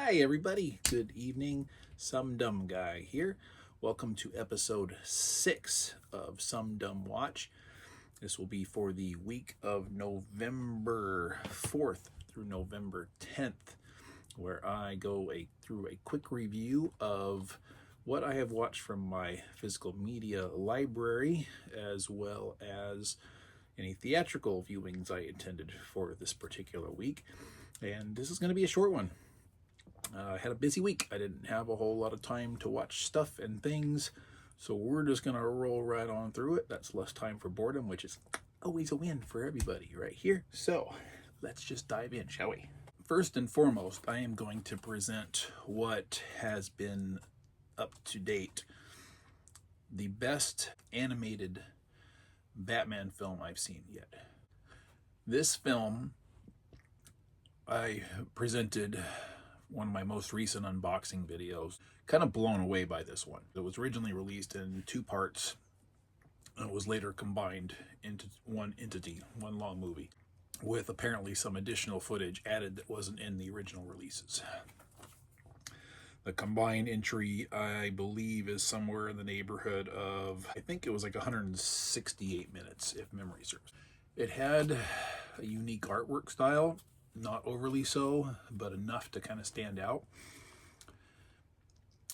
Hi, everybody. Good evening. Some Dumb Guy here. Welcome to episode 6 of Some Dumb Watch. This will be for the week of November 4th through November 10th, where I go through a quick review of what I have watched from my physical media library, as well as any theatrical viewings I intended for this particular week. And this is going to be a short one. I had a busy week. I didn't have a whole lot of time to watch stuff and things, so we're just going to roll right on through it. That's less time for boredom, which is always a win for everybody right here. So let's just dive in, shall we? First and foremost, I am going to present what has been up to date the best animated Batman film I've seen yet. This film, I presented one of my most recent unboxing videos. Kind of blown away by this one. It was originally released in 2 parts and was later combined into one entity, one long movie, with apparently some additional footage added that wasn't in the original releases. The combined entry, I believe, is somewhere in the neighborhood of, I think it was like 168 minutes, if memory serves. It had a unique artwork style. Not overly so, but enough to kind of stand out.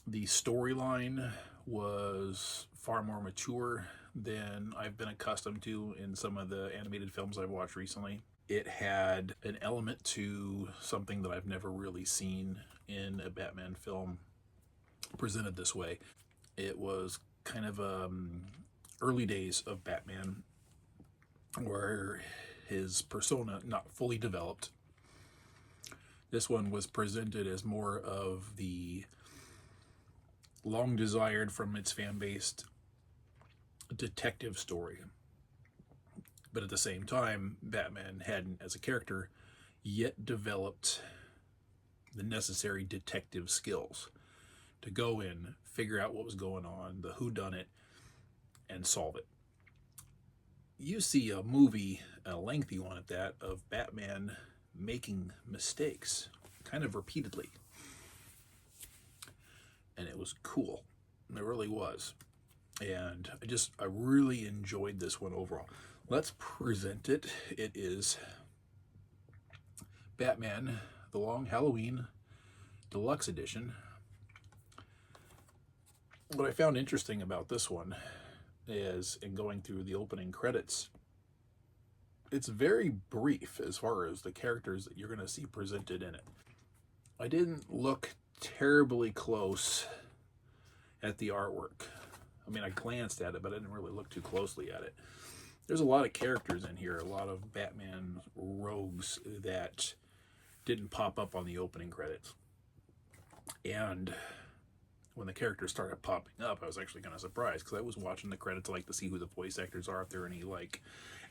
The storyline was far more mature than I've been accustomed to in some of the animated films I've watched recently. It had an element to something that I've never really seen in a Batman film presented this way. It was kind of early days of Batman, where his persona not fully developed. This one was presented as more of the long desired from its fan base detective story. But at the same time, Batman hadn't, as a character, yet developed the necessary detective skills to go in, figure out what was going on, the whodunit, and solve it. You see a movie, a lengthy one at that, of Batman making mistakes kind of repeatedly, and it was cool. It really was, and I really enjoyed this one overall. Let's present it. It is Batman The Long Halloween Deluxe Edition. What I found interesting about this one is, in going through the opening credits, it's very brief as far as the characters that you're going to see presented in it. I didn't look terribly close at the artwork. I mean, I glanced at it, but I didn't really look too closely at it. There's a lot of characters in here, a lot of Batman rogues that didn't pop up on the opening credits. And when the characters started popping up, I was actually kind of surprised, because I was watching the credits to see who the voice actors are, if there are any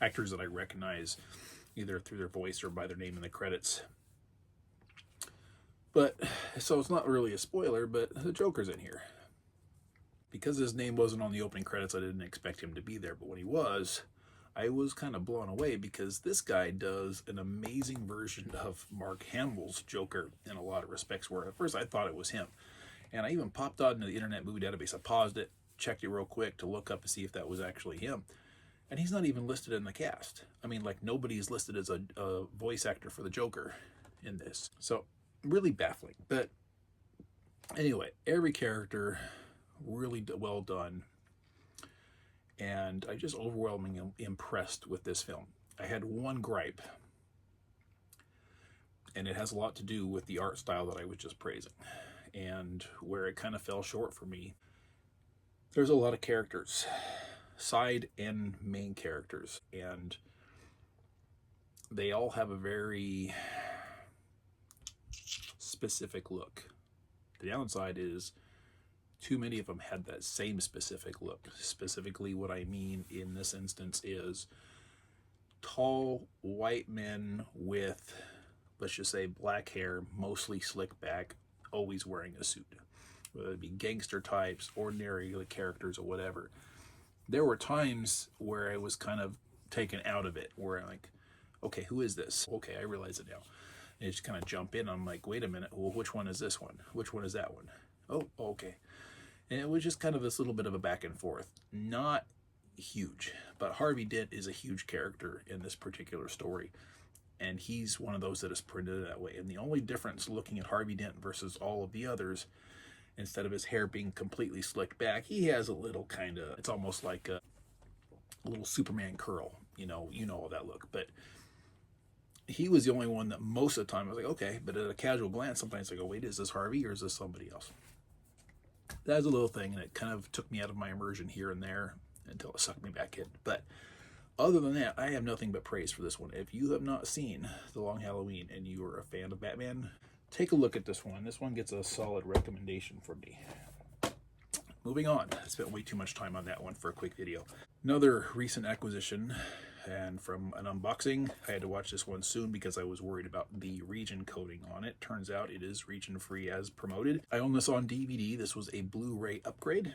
actors that I recognize either through their voice or by their name in the credits. But so it's not really a spoiler, but the Joker's in here. Because his name wasn't on the opening credits, I didn't expect him to be there, but when he was, I was kind of blown away, because this guy does an amazing version of Mark Hamill's Joker in a lot of respects, where at first I thought it was him. And I even popped out into the Internet Movie Database. I paused it, checked it real quick to look up and see if that was actually him. And he's not even listed in the cast. I mean, nobody's listed as a voice actor for the Joker in this. So, really baffling. But anyway, every character really well done. And I just overwhelmingly impressed with this film. I had one gripe, and it has a lot to do with the art style that I was just praising, and where it kind of fell short for me. There's a lot of characters, side and main characters, and they all have a very specific look. The downside is too many of them had that same specific look. Specifically, what I mean in this instance is tall white men with, let's just say, black hair, mostly slicked back, always wearing a suit. Whether it be gangster types, ordinary characters, or whatever. There were times where I was kind of taken out of it, where I'm like, okay, who is this? Okay, I realize it now. And they just kind of jump in. I'm like, wait a minute, well, which one is this one? Which one is that one? Oh, okay. And it was just kind of this little bit of a back and forth. Not huge, but Harvey Dent is a huge character in this particular story. And he's one of those that is printed that way. And the only difference looking at Harvey Dent versus all of the others, instead of his hair being completely slicked back, he has a little kind of, it's almost like a little Superman curl. You know all that look. But he was the only one that most of the time I was like, okay. But at a casual glance, sometimes I go, wait, is this Harvey or is this somebody else? That's a little thing, and it kind of took me out of my immersion here and there until it sucked me back in. But other than that, I have nothing but praise for this one. If you have not seen The Long Halloween and you are a fan of Batman, take a look at this one. This one gets a solid recommendation from me. Moving on. I spent way too much time on that one for a quick video. Another recent acquisition, and from an unboxing, I had to watch this one soon because I was worried about the region coding on it. Turns out it is region free as promoted. I own this on DVD. This was a Blu-ray upgrade,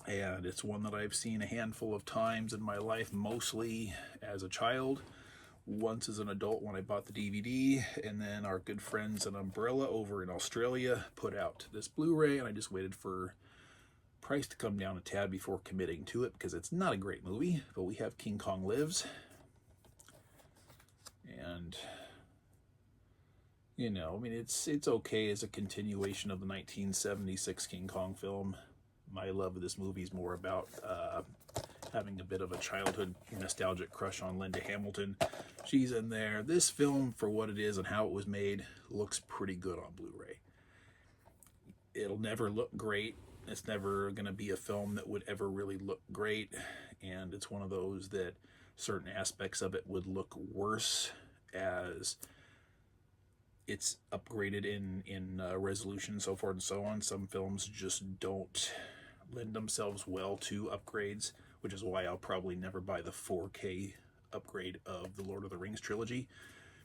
and it's one that I've seen a handful of times in my life, mostly as a child, once as an adult when I bought the DVD, and then our good friends at Umbrella over in Australia put out this Blu-ray, and I just waited for price to come down a tad before committing to it, because it's not a great movie, but we have King Kong Lives, and you know, I mean, it's okay as a continuation of the 1976 King Kong film. My love of this movie is more about having a bit of a childhood nostalgic crush on Linda Hamilton. She's in there. This film, for what it is and how it was made, looks pretty good on Blu-ray. It'll never look great. It's never going to be a film that would ever really look great, and it's one of those that certain aspects of it would look worse as it's upgraded in resolution, so forth and so on. Some films just don't lend themselves well to upgrades, which is why I'll probably never buy the 4K upgrade of the Lord of the Rings trilogy,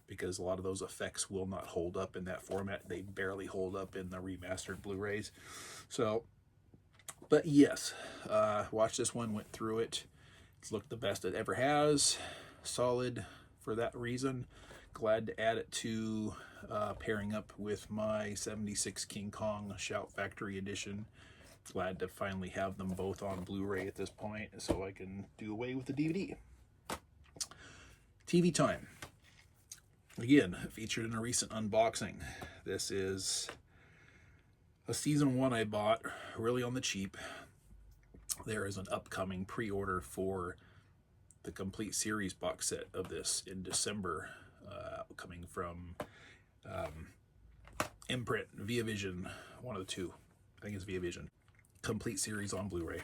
because a lot of those effects will not hold up in that format. They barely hold up in the remastered Blu-rays. So, but yes, watched this one, went through it. It's looked the best it ever has. Solid for that reason. Glad to add it to pairing up with my 76 King Kong Shout Factory edition. Glad to finally have them both on Blu-ray at this point, so I can do away with the DVD. TV time. Again, featured in a recent unboxing. This is a season 1 I bought really on the cheap. There is an upcoming pre-order for the complete series box set of this in December, coming from Imprint, Via Vision, one of the two. I think it's Via Vision. Complete series on Blu-ray,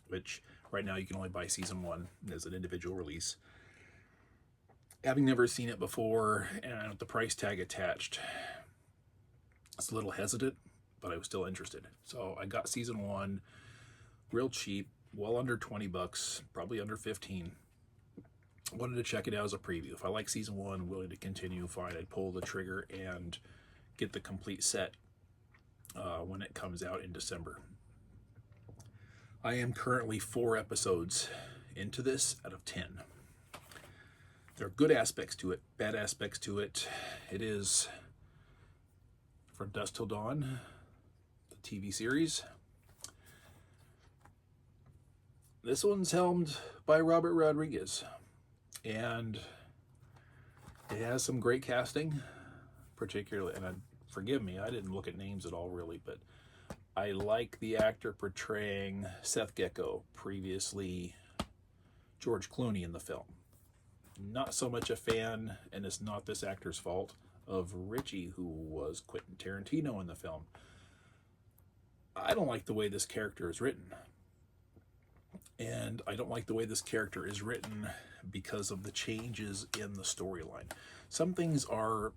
which right now you can only buy season 1 as an individual release. Having never seen it before and with the price tag attached, it's a little hesitant, but I was still interested. So I got season 1 real cheap, well under 20 bucks, probably under 15. Wanted to check it out as a preview. If I like season 1, willing to continue, fine, I'd pull the trigger and get the complete set when it comes out in December. I am currently 4 episodes into this out of 10. There are good aspects to it, bad aspects to it. It is From Dusk Till Dawn, the TV series. This one's helmed by Robert Rodriguez, and it has some great casting, particularly, and forgive me, I didn't look at names at all really, but I like the actor portraying Seth Gecko, previously George Clooney in the film. Not so much a fan, and it's not this actor's fault, of Richie, who was Quentin Tarantino in the film. I don't like the way this character is written. And I don't like the way this character is written because of the changes in the storyline. Some things are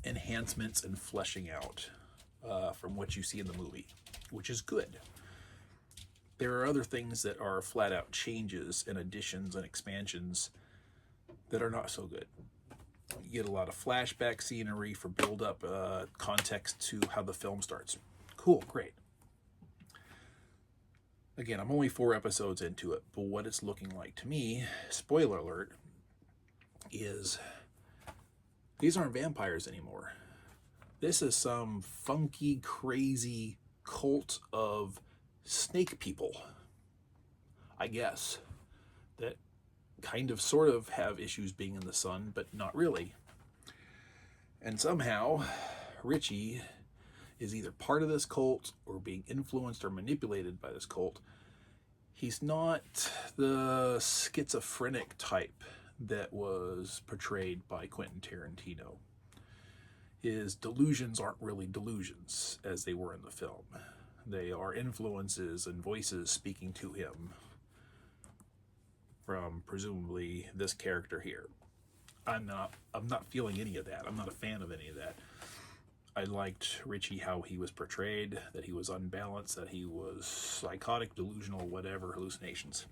enhancements and fleshing out from what you see in the movie, which is good. There are other things that are flat out changes and additions and expansions that are not so good. You get a lot of flashback scenery for build-up context to how the film starts. Cool, great. Again, I'm only 4 episodes into it, but what it's looking like to me, spoiler alert, is These aren't vampires anymore. This is some funky, crazy cult of snake people, I guess, that kind of sort of have issues being in the sun, but not really. And somehow, Richie is either part of this cult or being influenced or manipulated by this cult. He's not the schizophrenic type that was portrayed by Quentin Tarantino. His delusions aren't really delusions as they were in the film. They are influences and voices speaking to him from presumably this character here. I'm not feeling any of that. I'm not a fan of any of that. I liked Richie, how he was portrayed, that he was unbalanced, that he was psychotic, delusional, whatever, hallucinations.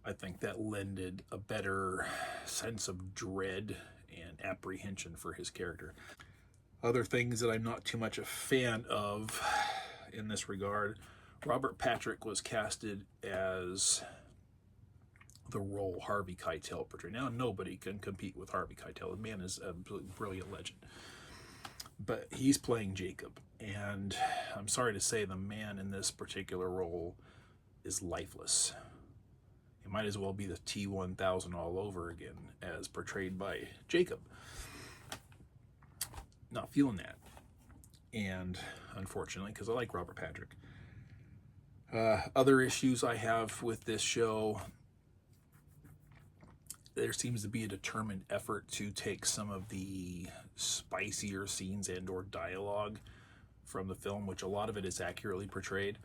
I think that lended a better sense of dread and apprehension for his character. Other things that I'm not too much a fan of in this regard, Robert Patrick was casted as the role Harvey Keitel portrayed. Now, nobody can compete with Harvey Keitel. The man is a brilliant legend. But he's playing Jacob, and I'm sorry to say the man in this particular role is lifeless. It might as well be the T-1000 all over again, as portrayed by Jacob. Not feeling that. And unfortunately, because I like Robert Patrick. Other issues I have with this show, there seems to be a determined effort to take some of the spicier scenes and or dialogue from the film, which a lot of it is accurately portrayed,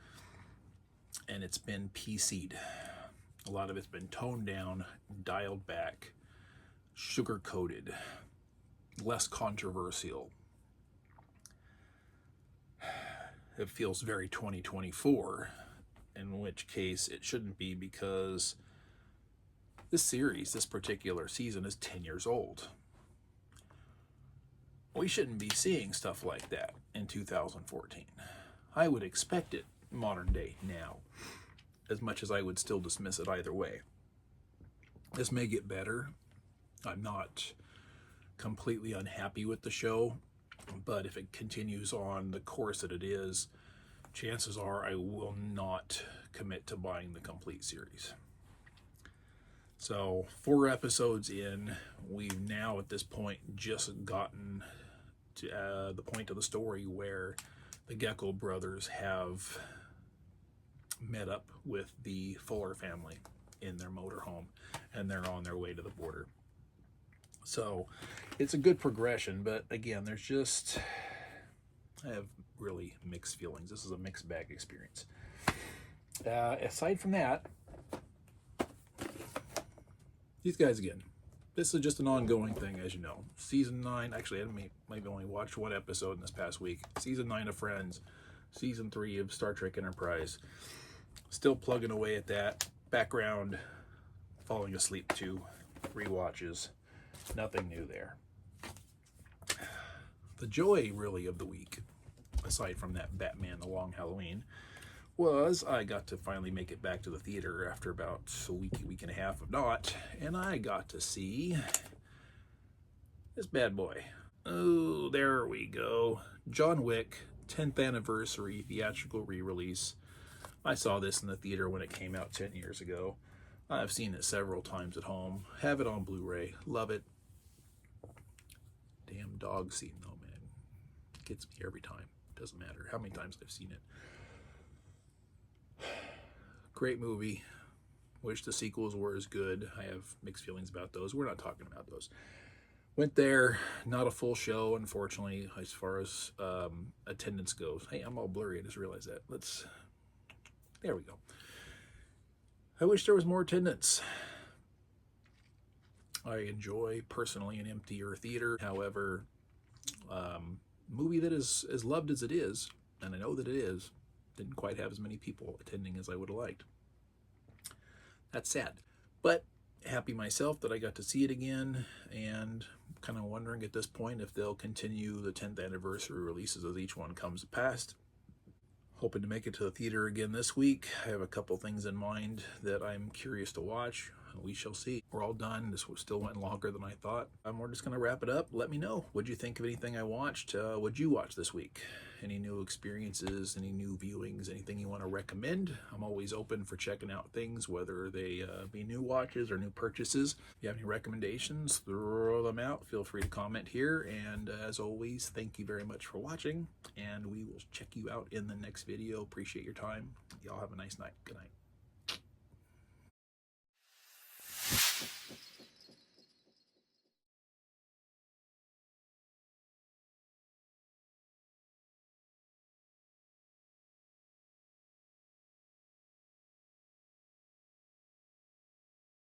and it's been PC'd. A lot of it's been toned down, dialed back, sugar-coated, less controversial. It feels very 2024, in which case it shouldn't be, because this series, this particular season, is 10 years old. We shouldn't be seeing stuff like that in 2014. I would expect it modern day now, as much as I would still dismiss it either way. This may get better. I'm not completely unhappy with the show, but if it continues on the course that it is, chances are I will not commit to buying the complete series. So 4 episodes in, we've now at this point just gotten to the point of the story where the Gecko brothers have met up with the Fuller family in their motorhome, and they're on their way to the border. So it's a good progression, but again, I have really mixed feelings. This is a mixed bag experience. Aside from that, these guys again. This is just an ongoing thing, as you know. Season 9, actually, I maybe only watched 1 episode in this past week. Season 9 of Friends, Season 3 of Star Trek Enterprise. Still plugging away at that. Background, falling asleep to rewatches. Nothing new there. The joy, really, of the week, aside from that Batman The Long Halloween, was I got to finally make it back to the theater after about a week and a half of not, and I got to see this bad boy. Oh, there we go. John Wick, 10th anniversary theatrical re-release. I saw this in the theater when it came out 10 years ago. I've seen it several times at home. Have it on Blu-ray. Love it. Damn dog scene, though, man. Gets me every time. Doesn't matter how many times I've seen it. Great movie. Wish the sequels were as good. I have mixed feelings about those. We're not talking about those. Went there, not a full show, unfortunately, as far as attendance goes. Hey, I'm all blurry. I just realized that. There we go. I wish there was more attendance. I enjoy, personally, an emptier theater. However, movie that is as loved as it is, and I know that it is, didn't quite have as many people attending as I would have liked. That's sad. But happy myself that I got to see it again, and kind of wondering at this point if they'll continue the 10th anniversary releases as each one comes past. Hoping to make it to the theater again this week. I have a couple things in mind that I'm curious to watch. we shall see. We're all done. This still went longer than I thought. We're just going to wrap it up. Let me know. What'd you think of anything I watched? What'd you watch this week? Any new experiences, any new viewings, anything you want to recommend? I'm always open for checking out things, whether they be new watches or new purchases. If you have any recommendations, throw them out. Feel free to comment here. And as always, thank you very much for watching. And we will check you out in the next video. Appreciate your time. Y'all have a nice night. Good night.